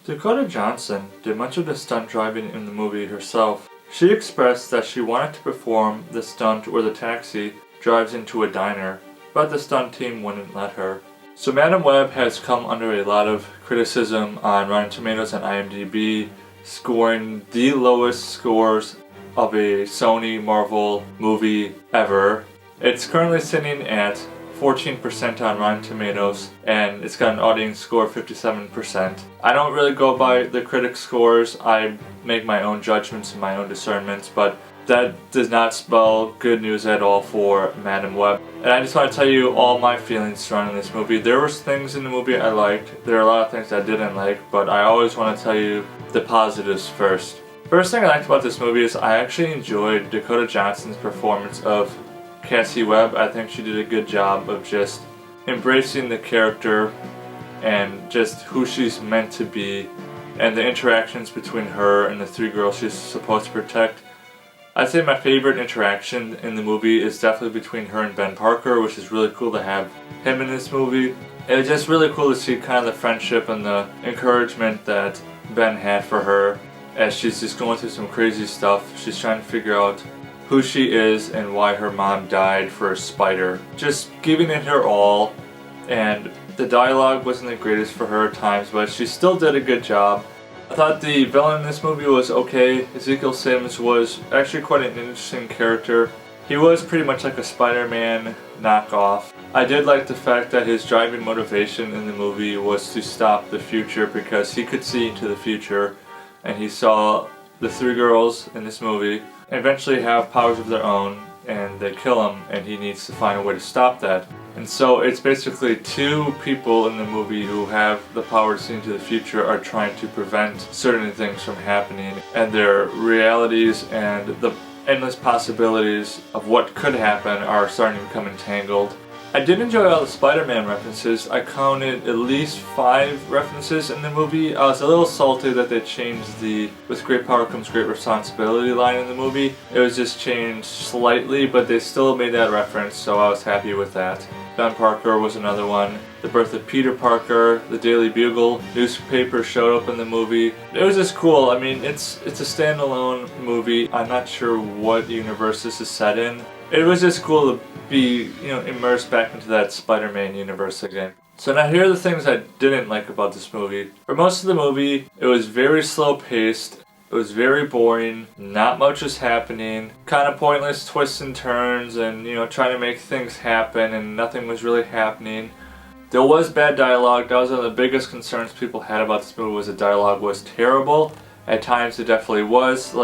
Dakota Johnson did much of the stunt driving in the movie herself. She expressed that she wanted to perform the stunt where the taxi drives into a diner, but the stunt team wouldn't let her. So Madam Web has come under a lot of criticism on Rotten Tomatoes and IMDb, scoring the lowest scores of a Sony Marvel movie ever. It's currently sitting at 14% on Rotten Tomatoes, and it's got an audience score of 57%. I don't really go by the critic scores. I make my own judgments and my own discernments, but that does not spell good news at all for Madam Web. And I just want to tell you all my feelings surrounding this movie. There were things in the movie I liked. There are a lot of things I didn't like, but I always want to tell you the positives first. First thing I liked about this movie is I actually enjoyed Dakota Johnson's performance of Cassie Webb. I think she did a good job of just embracing the character and just who she's meant to be and the interactions between her and the three girls she's supposed to protect. I'd say my favorite interaction in the movie is definitely between her and Ben Parker, which is really cool to have him in this movie. It was just really cool to see kind of the friendship and the encouragement that Ben had for her as she's just going through some crazy stuff. She's trying to figure out who she is and why her mom died for a spider. Just giving it her all, and the dialogue wasn't the greatest for her at times, but she still did a good job. I thought the villain in this movie was okay. Ezekiel Sims was actually quite an interesting character. He was pretty much like a Spider-Man knockoff. I did like the fact that his driving motivation in the movie was to stop the future because he could see into the future, and he saw the three girls in this movie eventually have powers of their own, and they kill him, and he needs to find a way to stop that. And so it's basically two people in the movie who have the power to see into the future are trying to prevent certain things from happening, and their realities and the endless possibilities of what could happen are starting to become entangled. I did enjoy all the Spider-Man references. I counted at least 5 references in the movie. I was a little salty that they changed the "with great power comes great responsibility" line in the movie. It was just changed slightly, but they still made that reference, so I was happy with that. Ben Parker was another one. The birth of Peter Parker, the Daily Bugle newspaper showed up in the movie. It was just cool. I mean, it's a standalone movie. I'm not sure what universe this is set in. It was just cool to be, immersed back into that Spider-Man universe again. So now here are the things I didn't like about this movie. For most of the movie, it was very slow paced. It was very boring. Not much was happening. Kind of pointless twists and turns and, trying to make things happen, and nothing was really happening. There was bad dialogue. That was one of the biggest concerns people had about this movie, was the dialogue was terrible. At times it definitely was.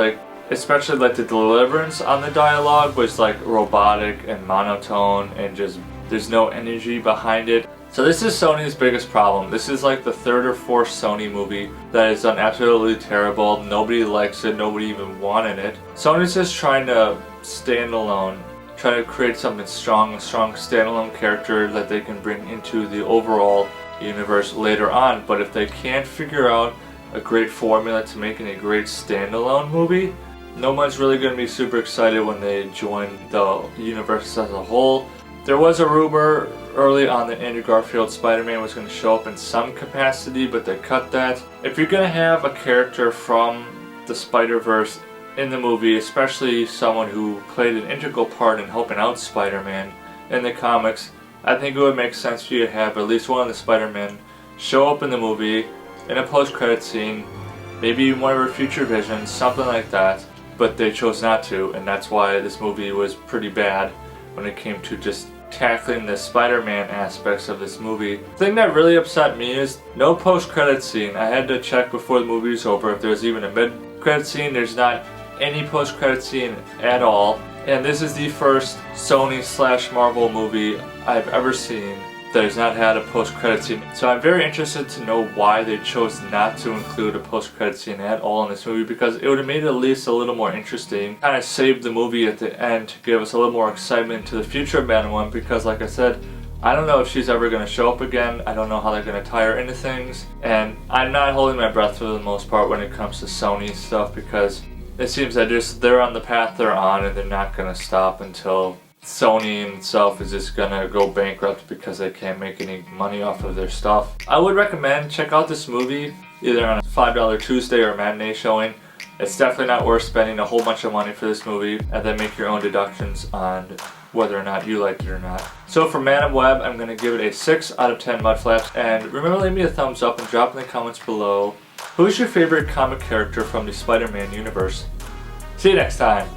Especially the deliverance on the dialogue was robotic and monotone, and just there's no energy behind it. So this is Sony's biggest problem. This is the 3rd or 4th Sony movie that is done absolutely terrible. Nobody likes it, nobody even wanted it. Sony's just trying to stand alone, trying to create something strong, a strong standalone character that they can bring into the overall universe later on. But if they can't figure out a great formula to making a great standalone movie, no one's really going to be super excited when they join the universe as a whole. There was a rumor early on that Andrew Garfield's Spider-Man was going to show up in some capacity, but they cut that. If you're going to have a character from the Spider-Verse in the movie, especially someone who played an integral part in helping out Spider-Man in the comics, I think it would make sense for you to have at least one of the Spider-Men show up in the movie in a post-credit scene, maybe one of her future visions, something like that. But they chose not to, and that's why this movie was pretty bad when it came to just tackling the Spider-Man aspects of this movie. The thing that really upset me is no post-credit scene. I had to check before the movie was over if there's even a mid-credit scene. There's not any post-credit scene at all. And this is the first Sony/Marvel movie I've ever seen that has not had a post-credit scene. So I'm very interested to know why they chose not to include a post-credit scene at all in this movie, because it would have made it at least a little more interesting. Kind of saved the movie at the end to give us a little more excitement to the future of Madam Web, because like I said, I don't know if she's ever going to show up again. I don't know how they're going to tie her into things. And I'm not holding my breath for the most part when it comes to Sony stuff, because it seems that they're on the path they're on, and they're not going to stop until Sony itself is just gonna go bankrupt because they can't make any money off of their stuff. I would recommend check out this movie. either on a $5 Tuesday or a matinee showing. It's definitely not worth spending a whole bunch of money for this movie and then make your own deductions on whether or not you liked it or not. So for Man of Web, I'm going to give it a 6 out of 10 Mudflaps. And remember, leave me a thumbs up and drop in the comments below, who's your favorite comic character from the Spider-Man universe? See you next time.